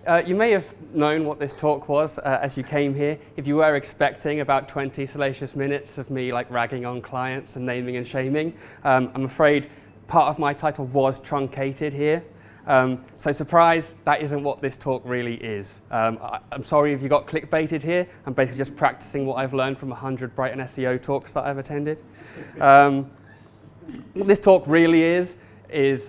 You may have known what this talk was as you came here. If you were expecting about 20 salacious minutes of me like ragging on clients and naming and shaming, I'm afraid part of my title was truncated here. So surprise, that isn't what this talk really is. I'm sorry if you got clickbaited here. I'm basically just practicing what I've learned from 100 Brighton SEO talks that I've attended. What this talk really is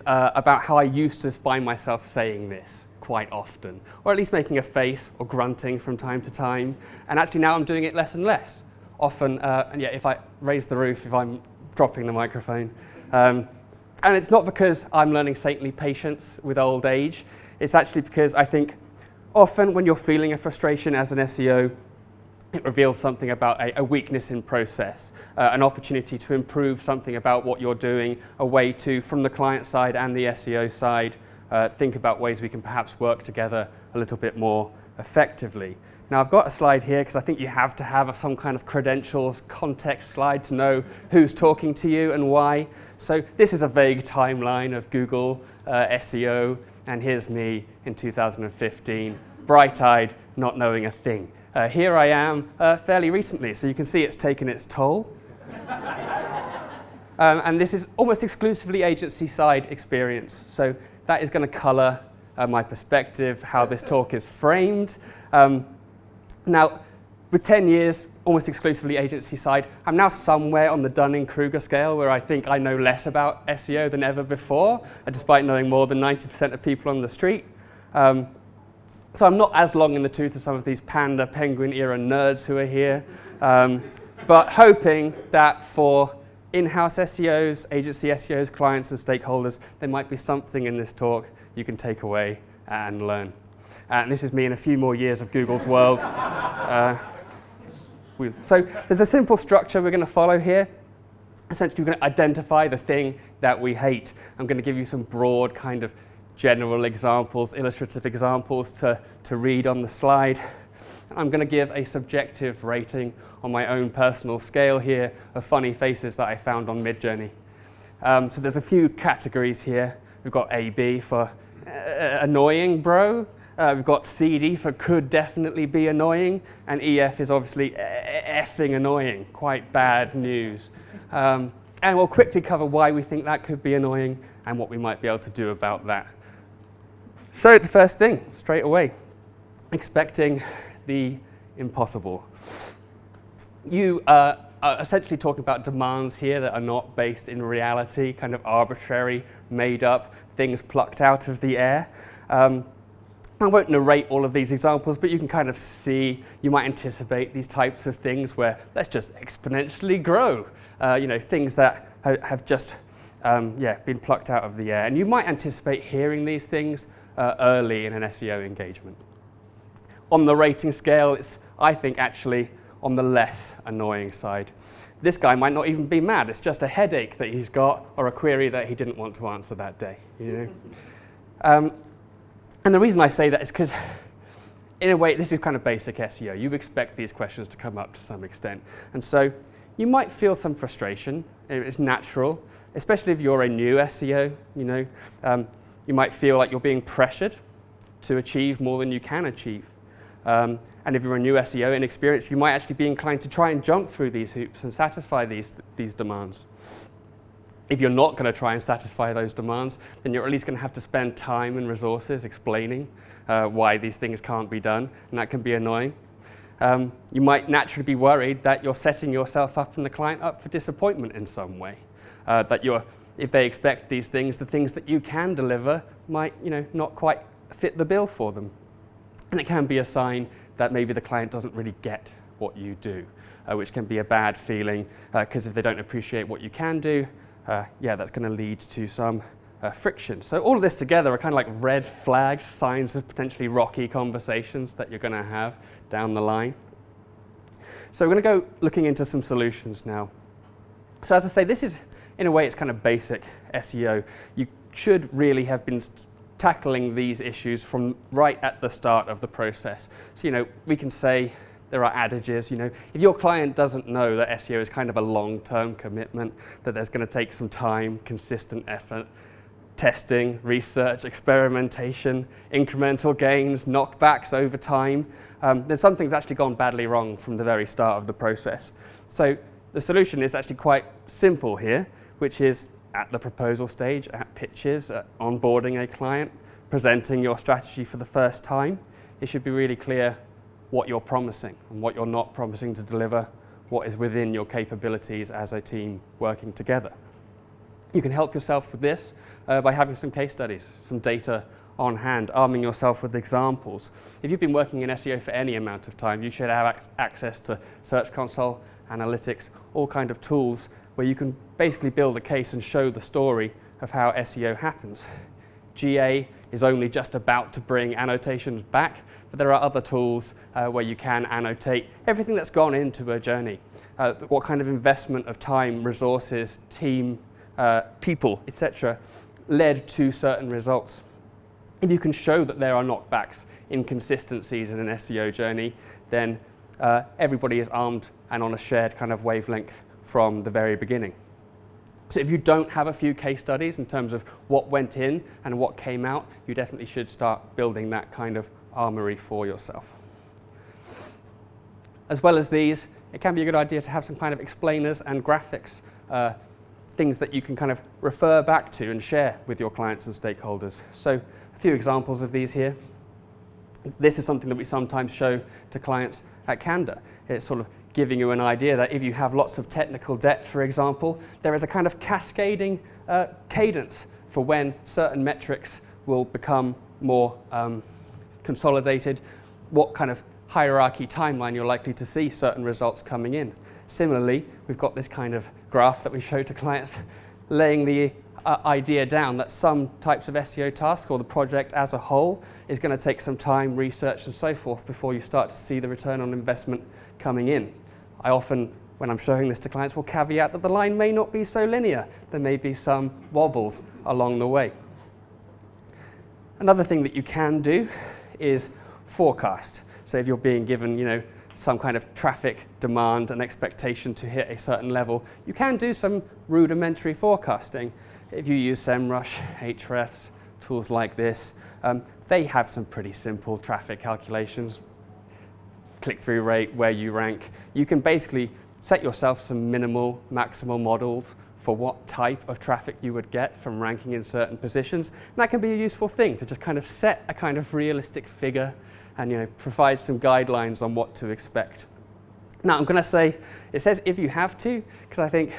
about how I used to find myself saying this quite often, or at least making a face or grunting from time to time. And actually now I'm doing it less and less. Often, and yeah, if I raise the roof, if I'm dropping the microphone. And it's not because I'm learning saintly patience with old age. It's actually because I think often when you're feeling a frustration as an SEO, it reveals something about a weakness in process, an opportunity to improve something about what you're doing, a way to, from the client side and the SEO side, think about ways we can perhaps work together a little bit more effectively. Now I've got a slide here because I think you have to have some kind of credentials context slide to know who's talking to you and why. So this is a vague timeline of Google SEO, and here's me in 2015, bright-eyed, not knowing a thing. Here I am fairly recently, so you can see it's taken its toll. And this is almost exclusively agency side experience. So that is going to colour my perspective, how this talk is framed. Now, with 10 years, almost exclusively agency side, I'm now somewhere on the Dunning-Kruger scale where I think I know less about SEO than ever before, despite knowing more than 90% of people on the street. So I'm not as long in the tooth as some of these Panda, Penguin era nerds who are here, but hoping that for in-house SEOs, agency SEOs, clients and stakeholders, there might be something in this talk you can take away and learn. And this is me in a few more years of Google's world. So there's a simple structure we're going to follow here. Essentially, we're going to identify the thing that we hate. I'm going to give you some broad kind of general examples, illustrative examples to read on the slide. I'm going to give a subjective rating on my own personal scale here of funny faces that I found on Midjourney. So there's a few categories here. We've got AB for annoying, bro. We've got CD for could definitely be annoying, and EF is obviously effing annoying, quite bad news. And we'll quickly cover why we think that could be annoying and what we might be able to do about that. So the first thing, straight away, expecting the impossible. You are essentially talking about demands here that are not based in reality, kind of arbitrary, made up, things plucked out of the air. I won't narrate all of these examples, but you can kind of see, you might anticipate these types of things where let's just exponentially grow, things that have just been plucked out of the air. And you might anticipate hearing these things early in an SEO engagement. On the rating scale, it's, I think, actually on the less annoying side. This guy might not even be mad. It's just a headache that he's got or a query that he didn't want to answer that day. And the reason I say that is because, in a way, this is kind of basic SEO. You expect these questions to come up to some extent. And so you might feel some frustration. It's natural, especially if you're a new SEO. You might feel like you're being pressured to achieve more than you can achieve. And if you're a new SEO inexperienced, you might actually be inclined to try and jump through these hoops and satisfy these demands. If you're not going to try and satisfy those demands, then you're at least going to have to spend time and resources explaining why these things can't be done, and that can be annoying. You might naturally be worried that you're setting yourself up and the client up for disappointment in some way. If they expect these things, the things that you can deliver might, not quite fit the bill for them. And it can be a sign that maybe the client doesn't really get what you do, which can be a bad feeling, because if they don't appreciate what you can do, that's going to lead to some friction. So all of this together are kind of like red flags, signs of potentially rocky conversations that you're going to have down the line. So we're going to go looking into some solutions now. So as I say, this is, in a way, it's kind of basic SEO. You should really have been tackling these issues from right at the start of the process. So, we can say there are adages, if your client doesn't know that SEO is kind of a long-term commitment, that there's going to take some time, consistent effort, testing, research, experimentation, incremental gains, knockbacks over time, then something's actually gone badly wrong from the very start of the process. So the solution is actually quite simple here, which is at the proposal stage, at pitches, at onboarding a client, presenting your strategy for the first time. It should be really clear what you're promising and what you're not promising to deliver, what is within your capabilities as a team working together. You can help yourself with this by having some case studies, some data on hand, arming yourself with examples. If you've been working in SEO for any amount of time, you should have access to Search Console, analytics, all kind of tools where you can basically build a case and show the story of how SEO happens. GA is only just about to bring annotations back, but there are other tools where you can annotate everything that's gone into a journey, what kind of investment of time, resources, team, people, etc., led to certain results. If you can show that there are knockbacks, inconsistencies in an SEO journey, then everybody is armed and on a shared kind of wavelength from the very beginning. So if you don't have a few case studies in terms of what went in and what came out, you definitely should start building that kind of armory for yourself. As well as these, it can be a good idea to have some kind of explainers and graphics, things that you can kind of refer back to and share with your clients and stakeholders. So a few examples of these here. This is something that we sometimes show to clients at Candour. It's sort of giving you an idea that if you have lots of technical debt, for example, there is a kind of cascading cadence for when certain metrics will become more consolidated, what kind of hierarchy timeline you're likely to see certain results coming in. Similarly, we've got this kind of graph that we show to clients laying the idea down that some types of SEO tasks or the project as a whole is going to take some time, research and so forth before you start to see the return on investment coming in. I often, when I'm showing this to clients, will caveat that the line may not be so linear. There may be some wobbles along the way. Another thing that you can do is forecast. So if you're being given, some kind of traffic demand and expectation to hit a certain level, you can do some rudimentary forecasting. If you use SEMrush, Ahrefs, tools like this, they have some pretty simple traffic calculations. Click-through rate, where you rank. You can basically set yourself some minimal, maximal models for what type of traffic you would get from ranking in certain positions. And that can be a useful thing to just kind of set a kind of realistic figure and provide some guidelines on what to expect. Now I'm going to say, it says if you have to, because I think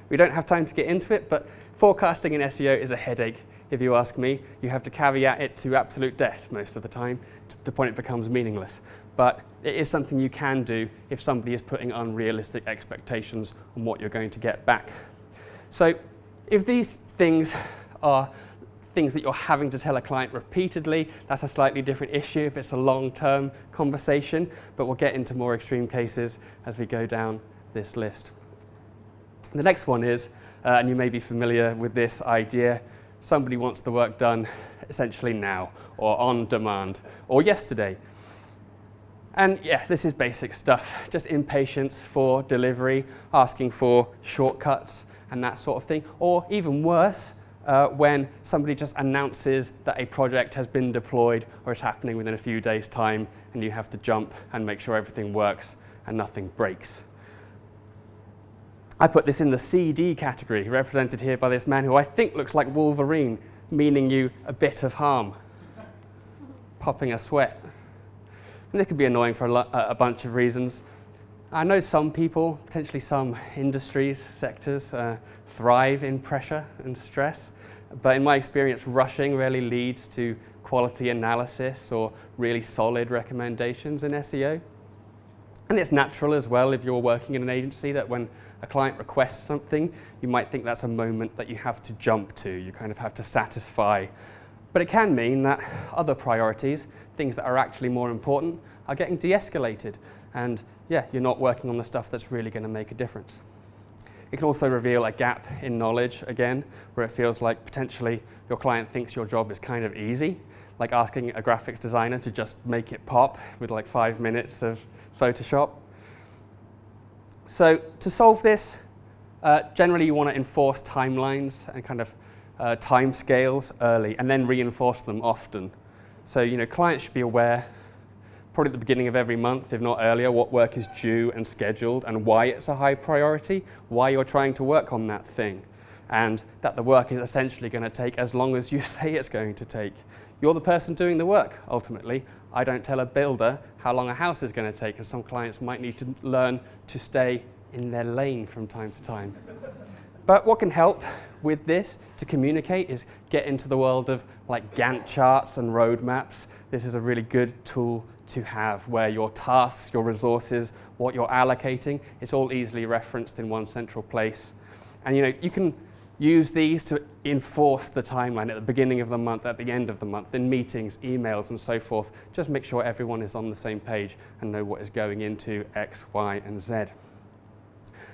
we don't have time to get into it, but forecasting in SEO is a headache. If you ask me, you have to caveat it to absolute death most of the time, to the point it becomes meaningless. But it is something you can do if somebody is putting unrealistic expectations on what you're going to get back. So if these things are things that you're having to tell a client repeatedly, that's a slightly different issue if it's a long-term conversation, but we'll get into more extreme cases as we go down this list. The next one is, and you may be familiar with this idea, somebody wants the work done essentially now, or on demand, or yesterday. And yeah, this is basic stuff, just impatience for delivery, asking for shortcuts and that sort of thing, or even worse, when somebody just announces that a project has been deployed or is happening within a few days' time and you have to jump and make sure everything works and nothing breaks. I put this in the CD category, represented here by this man who I think looks like Wolverine, meaning you a bit of harm, popping a sweat. And this could be annoying for a bunch of reasons. I know some people, potentially some industries, sectors, thrive in pressure and stress, but in my experience, rushing rarely leads to quality analysis or really solid recommendations in SEO. And it's natural as well if you're working in an agency that when a client requests something, you might think that's a moment that you have to jump to, you kind of have to satisfy. But it can mean that other priorities, things that are actually more important, are getting de-escalated. And yeah, you're not working on the stuff that's really going to make a difference. It can also reveal a gap in knowledge, again, where it feels like potentially your client thinks your job is kind of easy, like asking a graphics designer to just make it pop with like 5 minutes of Photoshop. So to solve this, generally you want to enforce timelines and kind of timescales early and then reinforce them often. So, clients should be aware, probably at the beginning of every month, if not earlier, what work is due and scheduled and why it's a high priority, why you're trying to work on that thing, and that the work is essentially going to take as long as you say it's going to take. You're the person doing the work, ultimately. I don't tell a builder how long a house is going to take, and some clients might need to learn to stay in their lane from time to time. But what can help with this to communicate is get into the world of like Gantt charts and roadmaps. This is a really good tool to have where your tasks, your resources, what you're allocating, it's all easily referenced in one central place. And you can use these to enforce the timeline at the beginning of the month, at the end of the month, in meetings, emails, and so forth. Just make sure everyone is on the same page and know what is going into X, Y, and Z.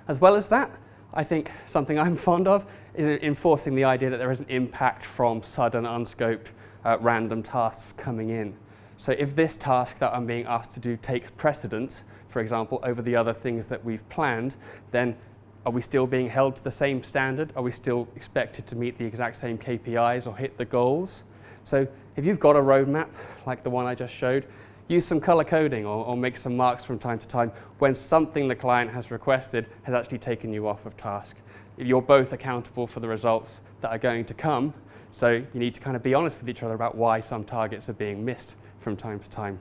As well as that, I think something I'm fond of is enforcing the idea that there is an impact from sudden, unscoped, random tasks coming in. So if this task that I'm being asked to do takes precedence, for example, over the other things that we've planned, then are we still being held to the same standard? Are we still expected to meet the exact same KPIs or hit the goals? So if you've got a roadmap, like the one I just showed, use some color coding or make some marks from time to time when something the client has requested has actually taken you off of task. You're both accountable for the results that are going to come, so you need to kind of be honest with each other about why some targets are being missed from time to time.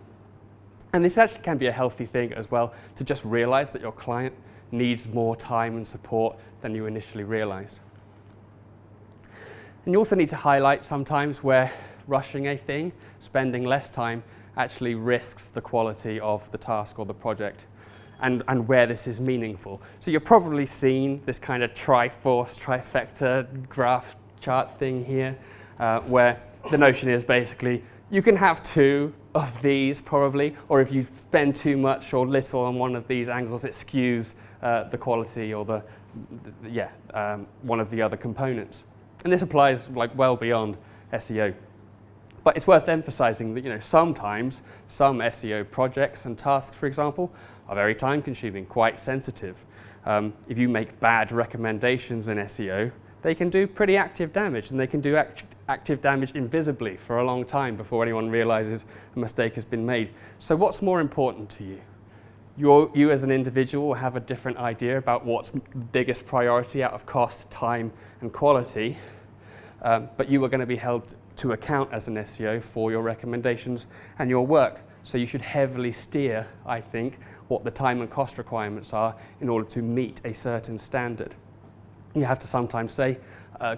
And this actually can be a healthy thing as well, to just realize that your client needs more time and support than you initially realized. And you also need to highlight sometimes where rushing a thing, spending less time, actually risks the quality of the task or the project, and where this is meaningful. So you've probably seen this kind of Triforce, trifecta graph chart thing here, where the notion is basically you can have two of these probably, or if you spend too much or little on one of these angles, it skews the quality or one of the other components. And this applies like well beyond SEO. But it's worth emphasizing that sometimes some SEO projects and tasks, for example, are very time consuming, quite sensitive. If you make bad recommendations in SEO, they can do pretty active damage, and they can do active damage invisibly for a long time before anyone realizes a mistake has been made. So what's more important to you? You as an individual will have a different idea about what's the biggest priority out of cost, time, and quality, but you are going to be held to account as an SEO for your recommendations and your work. So you should heavily steer, I think, what the time and cost requirements are in order to meet a certain standard. You have to sometimes say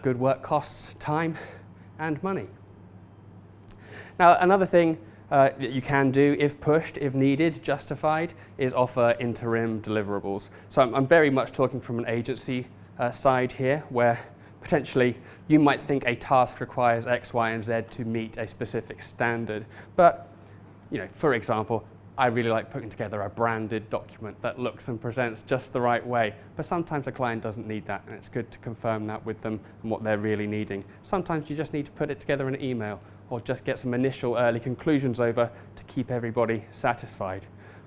good work costs time and money. Now, another thing that you can do, if pushed, if needed, justified, is offer interim deliverables. So I'm very much talking from an agency side here, where potentially you might think a task requires X, Y, and Z to meet a specific standard. But, for example, I really like putting together a branded document that looks and presents just the right way. But sometimes the client doesn't need that, and it's good to confirm that with them and what they're really needing. Sometimes you just need to put it together in an email or just get some initial early conclusions over to keep everybody satisfied.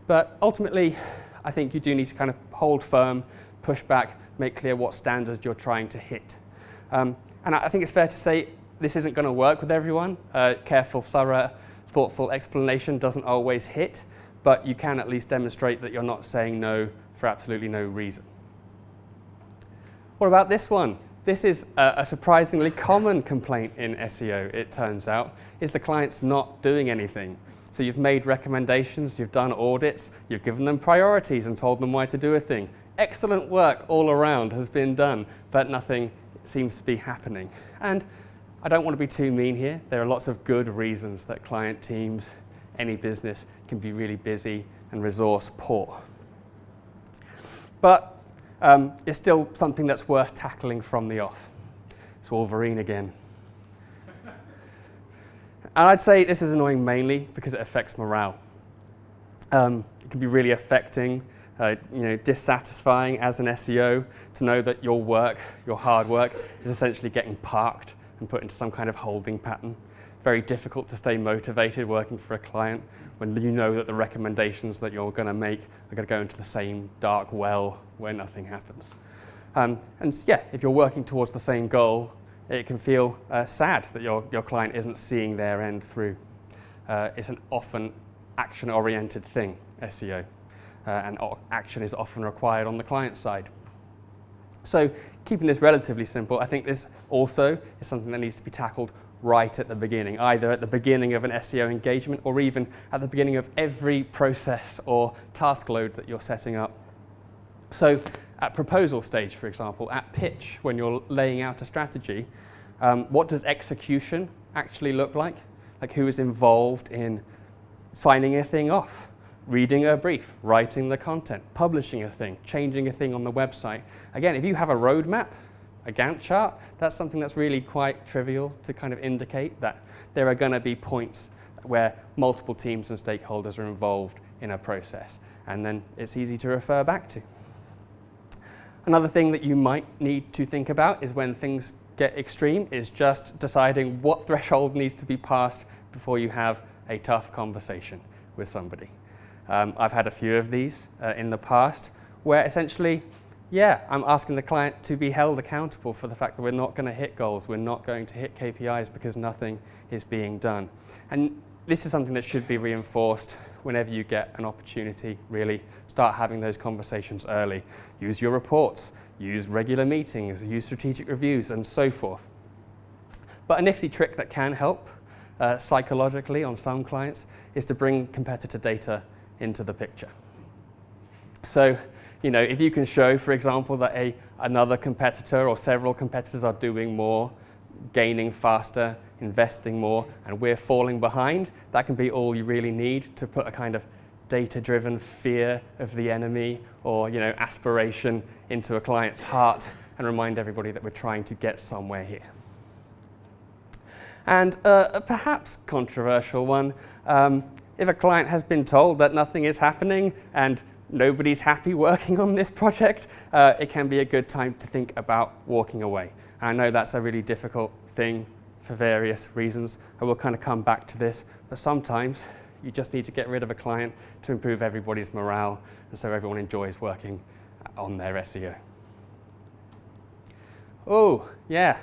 But ultimately, I think you do need to kind of hold firm, push back, make clear what standards you're trying to hit. And I think it's fair to say this isn't going to work with everyone. Careful, thorough, thoughtful explanation doesn't always hit, but you can at least demonstrate that you're not saying no for absolutely no reason. What about this one? This is a surprisingly common complaint in SEO, it turns out, is the client's not doing anything. So you've made recommendations, you've done audits, you've given them priorities and told them why to do a thing. Excellent work all around has been done, but nothing seems to be happening. And I don't want to be too mean here. There are lots of good reasons that client teams, any business, can be really busy and resource poor. But it's still something that's worth tackling from the off. It's Wolverine again. And I'd say this is annoying mainly because it affects morale. It can be really affecting, dissatisfying as an SEO to know that your work, your hard work, is essentially getting parked and put into some kind of holding pattern. Very difficult to stay motivated working for a client when you know that the recommendations that you're going to make are going to go into the same dark well where nothing happens. If you're working towards the same goal, it can feel sad that your client isn't seeing their end through. It's an often action-oriented thing, SEO, and action is often required on the client side. So keeping this relatively simple, I think this also is something that needs to be tackled right at the beginning, either at the beginning of an SEO engagement or even at the beginning of every process or task load that you're setting up. So at proposal stage, for example, at pitch, when you're laying out a strategy, what does execution actually look like? Like, who is involved in signing a thing off, reading a brief, writing the content, publishing a thing, changing a thing on the website? Again, if you have a roadmap, a Gantt chart, that's something that's really quite trivial to kind of indicate that there are going to be points where multiple teams and stakeholders are involved in a process, and then it's easy to refer back to. Another thing that you might need to think about is when things get extreme, is just deciding what threshold needs to be passed before you have a tough conversation with somebody. I've had a few of these in the past where essentially, I'm asking the client to be held accountable for the fact that we're not going to hit goals, we're not going to hit KPIs because nothing is being done. And this is something that should be reinforced whenever you get an opportunity. Really start having those conversations early. Use your reports, use regular meetings, use strategic reviews, and so forth. But a nifty trick that can help psychologically on some clients is to bring competitor data into the picture. So, if you can show, for example, that another competitor or several competitors are doing more, gaining faster, investing more, and we're falling behind, that can be all you really need to put a kind of data-driven fear of the enemy or, aspiration into a client's heart and remind everybody that we're trying to get somewhere here. And a perhaps controversial one, if a client has been told that nothing is happening and nobody's happy working on this project, it can be a good time to think about walking away. And I know that's a really difficult thing for various reasons. I will kind of come back to this, but sometimes you just need to get rid of a client to improve everybody's morale and so everyone enjoys working on their SEO. Oh, yeah.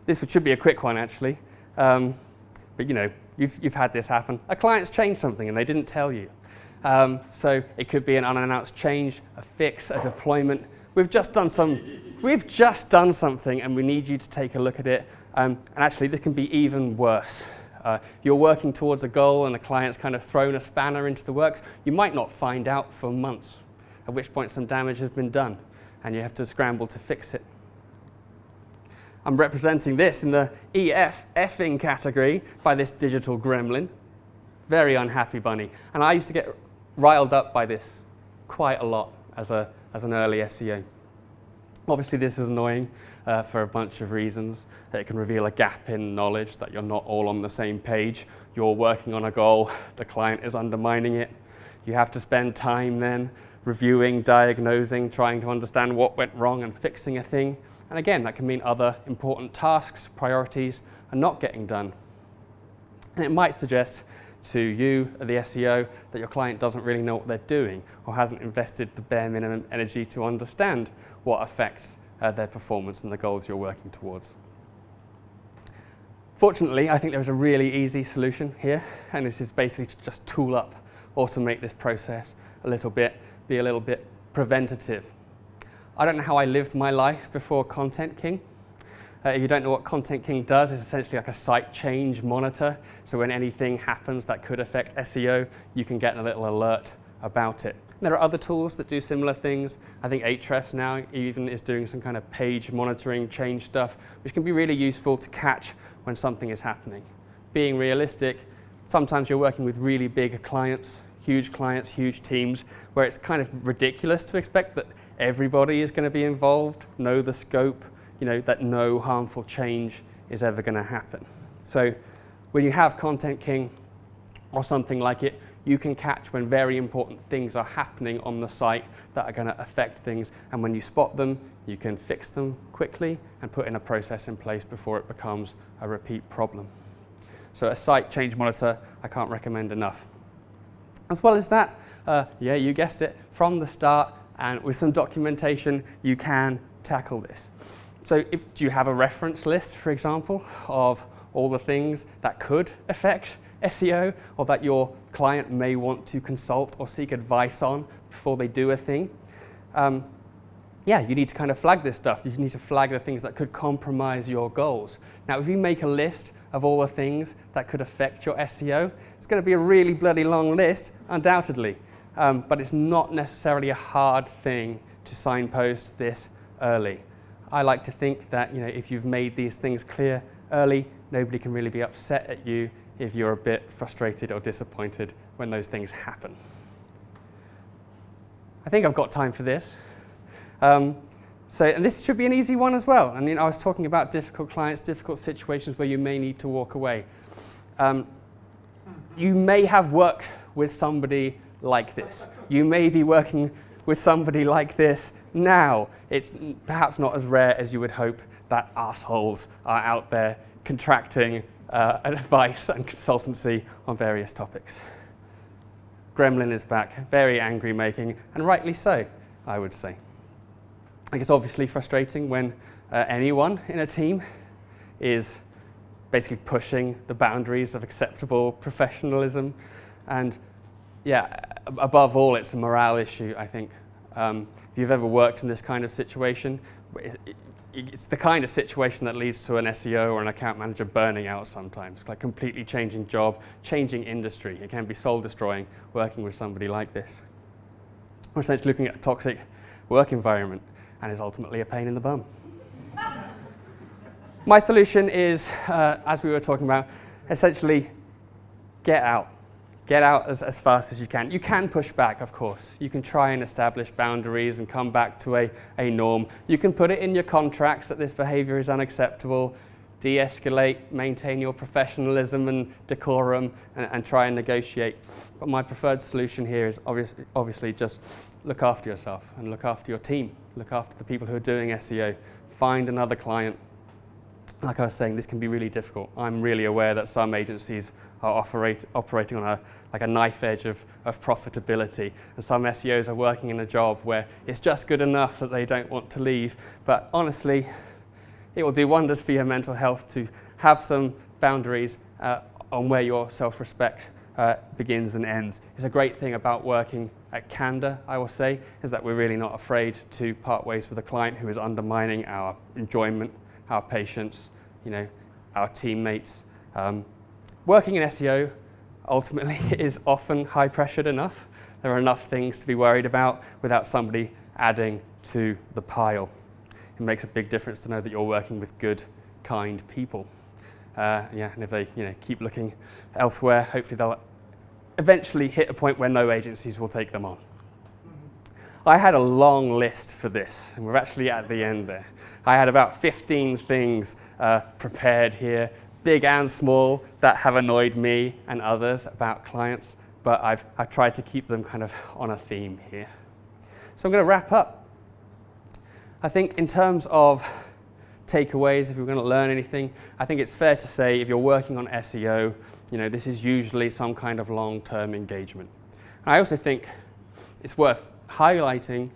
This should be a quick one, actually. But you've had this happen. A client's changed something and they didn't tell you. So it could be an unannounced change, a fix, a deployment. We've just done something and we need you to take a look at it. And actually, this can be even worse. You're working towards a goal and the client's kind of thrown a spanner into the works. You might not find out for months, at which point some damage has been done and you have to scramble to fix it. I'm representing this in the effing category by this digital gremlin. Very unhappy bunny. And I used to get riled up by this quite a lot as an early SEO. Obviously, this is annoying for a bunch of reasons. It can reveal a gap in knowledge, that you're not all on the same page. You're working on a goal, the client is undermining it. You have to spend time then reviewing, diagnosing, trying to understand what went wrong and fixing a thing. And again, that can mean other important tasks, priorities, are not getting done. And it might suggest to you, the SEO, that your client doesn't really know what they're doing or hasn't invested the bare minimum energy to understand what affects their performance and the goals you're working towards. Fortunately, I think there's a really easy solution here, and this is basically to just tool up, automate this process a little bit, be a little bit preventative. I don't know how I lived my life before Content King. If you don't know what Content King does, it's essentially like a site change monitor. So when anything happens that could affect SEO, you can get a little alert about it. There are other tools that do similar things. I think Ahrefs now even is doing some kind of page monitoring change stuff, which can be really useful to catch when something is happening. Being realistic, sometimes you're working with really big clients, huge teams, where it's kind of ridiculous to expect that everybody is going to be involved, know the scope, that no harmful change is ever going to happen. So when you have Content King or something like it, you can catch when very important things are happening on the site that are going to affect things, and when you spot them, you can fix them quickly and put in a process in place before it becomes a repeat problem. So a site change monitor, I can't recommend enough. As well as that, you guessed it, from the start and with some documentation, you can tackle this. Do you have a reference list, for example, of all the things that could affect SEO or that your client may want to consult or seek advice on before they do a thing? Yeah, you need to kind of flag this stuff. You need to flag the things that could compromise your goals. Now, if you make a list of all the things that could affect your SEO, it's going to be a really bloody long list, undoubtedly. But it's not necessarily a hard thing to signpost this early. I like to think that if you've made these things clear early, nobody can really be upset at you if you're a bit frustrated or disappointed when those things happen. I think I've got time for this. And this should be an easy one as well. I mean, I was talking about difficult clients, difficult situations where you may need to walk away. You may have worked with somebody like this. You may be working with somebody like this now. It's perhaps not as rare as you would hope that assholes are out there contracting advice and consultancy on various topics. Gremlin is back, very angry making, and rightly so, I would say. I think it's obviously frustrating when anyone in a team is basically pushing the boundaries of acceptable professionalism. And yeah, above all, it's a morale issue, I think. If you've ever worked in this kind of situation, it's the kind of situation that leads to an SEO or an account manager burning out sometimes, like completely changing job, changing industry. It can be soul-destroying working with somebody like this. We're essentially looking at a toxic work environment, and is ultimately a pain in the bum. My solution is, as we were talking about, essentially get out. Get out as fast as you can. You can push back, of course. You can try and establish boundaries and come back to a norm. You can put it in your contracts that this behavior is unacceptable, de-escalate, maintain your professionalism and decorum, and try and negotiate. But my preferred solution here is obviously just look after yourself and look after your team. Look after the people who are doing SEO. Find another client. Like I was saying, this can be really difficult. I'm really aware that some agencies are operating on a knife edge of profitability, and some SEOs are working in a job where it's just good enough that they don't want to leave. But honestly, it will do wonders for your mental health to have some boundaries on where your self-respect begins and ends. It's a great thing about working at Candor, I will say, is that we're really not afraid to part ways with a client who is undermining our enjoyment, our patience, our teammates. Working in SEO ultimately is often high-pressured enough. There are enough things to be worried about without somebody adding to the pile. It makes a big difference to know that you're working with good, kind people. And if they keep looking elsewhere, hopefully they'll eventually hit a point where no agencies will take them on. I had a long list for this, and we're actually at the end there. I had about 15 things prepared here, big and small, that have annoyed me and others about clients, but I've tried to keep them kind of on a theme here. So I'm going to wrap up. I think in terms of takeaways, if you're going to learn anything, I think it's fair to say if you're working on SEO, this is usually some kind of long-term engagement. And I also think it's worth highlighting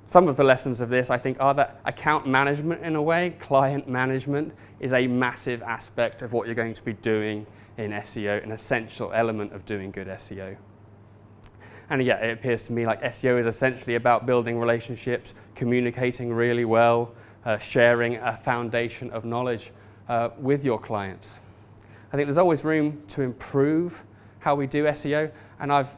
some of the lessons of this. I think are that account management, in a way, client management, is a massive aspect of what you're going to be doing in SEO, an essential element of doing good SEO. And yeah, it appears to me like SEO is essentially about building relationships, communicating really well, sharing a foundation of knowledge with your clients. I think there's always room to improve how we do SEO, and I've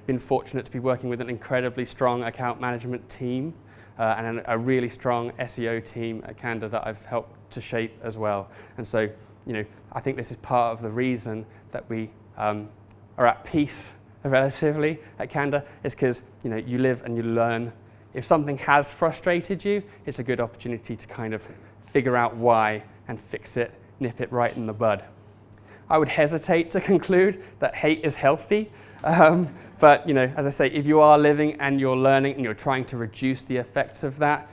been fortunate to be working with an incredibly strong account management team and a really strong SEO team at Candor that I've helped to shape as well. And so, I think this is part of the reason that we are at peace relatively at Candor, is because you live and you learn. If something has frustrated you, it's a good opportunity to kind of figure out why and fix it, nip it right in the bud. I would hesitate to conclude that hate is healthy. But as I say, if you are living and you're learning and you're trying to reduce the effects of that,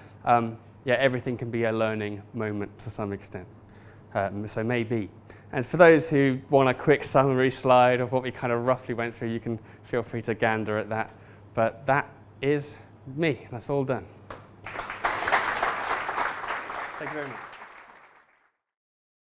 everything can be a learning moment to some extent. So maybe. And for those who want a quick summary slide of what we kind of roughly went through, you can feel free to gander at that. But that is me. That's all done. Thank you very much.